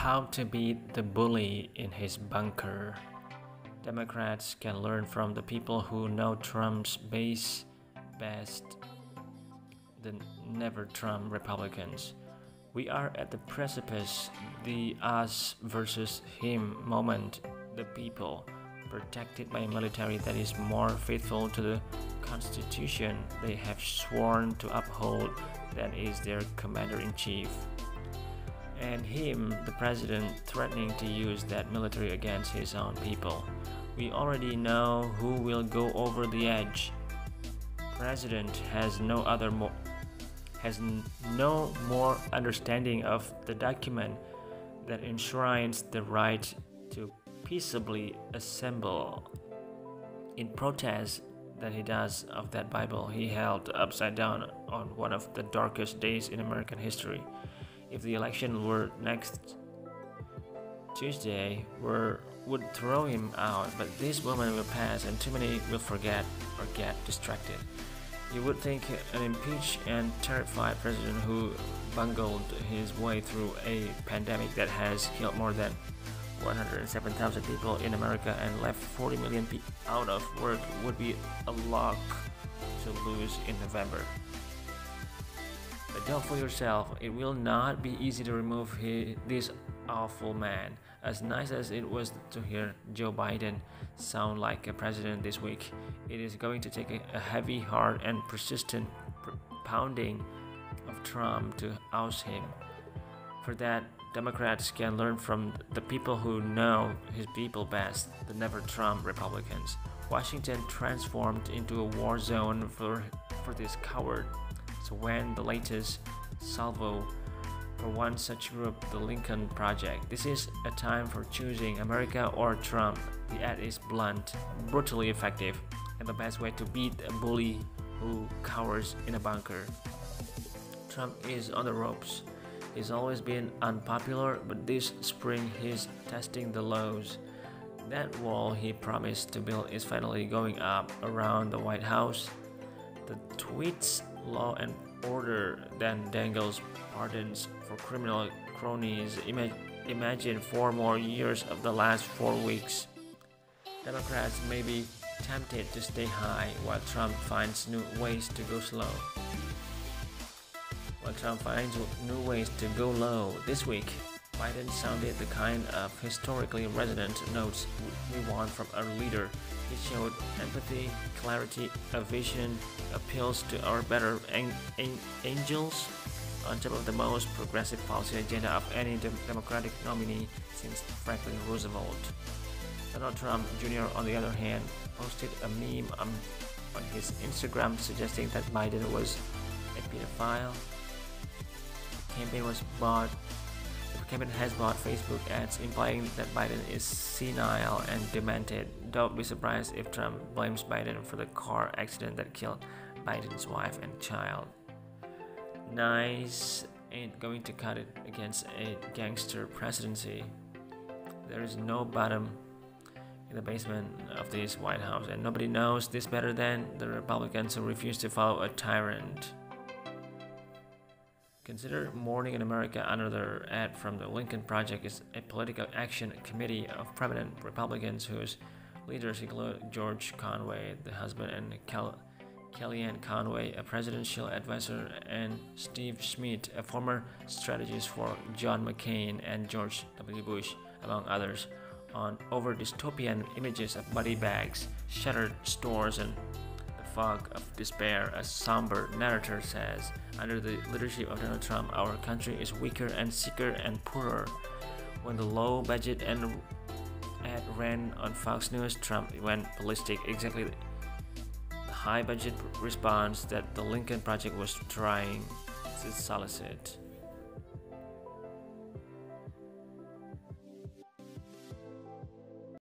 How to beat the bully in his bunker. Democrats can learn from the people who know Trump's base best, the never Trump Republicans. We are at the precipice, the us versus him moment, the people, protected by a military that is more faithful to the Constitution they have sworn to uphold than is their commander-in-chief. And him, the president, threatening to use that military against his own people. We already know who will go over the edge. President has no more understanding of the document that enshrines the right to peaceably assemble in protest than he does of that Bible he held upside down on one of the darkest days in American history. If the election were next Tuesday, would throw him out, but this moment will pass and too many will forget or get distracted. You would think an impeached and terrified president who bungled his way through a pandemic that has killed more than 107,000 people in America and left 40 million people out of work would be a lock to lose in November. But don't fool yourself, it will not be easy to remove this awful man. As nice as it was to hear Joe Biden sound like a president this week, it is going to take a heavy, hard, and persistent pounding of Trump to oust him. For that, Democrats can learn from the people who know his people best, the never Trump Republicans. Washington transformed into a war zone for this coward. So when the latest salvo for one such group, the Lincoln Project. This is a time for choosing America or Trump. The ad is blunt, brutally effective, and the best way to beat a bully who cowers in a bunker. Trump is on the ropes. He's always been unpopular, but this spring he's testing the lows. That wall he promised to build is finally going up around the White House. The tweets law and order then dangles pardons for criminal cronies. Imagine 4 more years of the last 4 weeks. Democrats may be tempted to stay high while Trump finds new ways to go slow. This week, Biden sounded the kind of historically resonant notes we want from a leader. He showed empathy, clarity, a vision, appeals to our better angels, on top of the most progressive policy agenda of any Democratic nominee since Franklin Roosevelt. Donald Trump Jr., on the other hand, posted a meme on his Instagram suggesting that Biden was a pedophile. The campaign has bought Facebook ads implying that Biden is senile and demented. Don't be surprised if Trump blames Biden for the car accident that killed Biden's wife and child. Nice ain't going to cut it against a gangster presidency. There is no bottom in the basement of this White House, and nobody knows this better than the Republicans who refuse to follow a tyrant. Consider Morning in America. Another ad from the Lincoln Project is a political action committee of prominent Republicans whose leaders include George Conway, the husband, and Kellyanne Conway, a presidential advisor, and Steve Schmidt, a former strategist for John McCain and George W. Bush, among others, on over dystopian images of body bags, shuttered stores, and the fog of despair. A somber narrator says, under the leadership of Donald Trump, our country is weaker and sicker and poorer. When the low budget ad ran on Fox News, Trump went ballistic. Exactly the high budget response that the Lincoln Project was trying to solicit.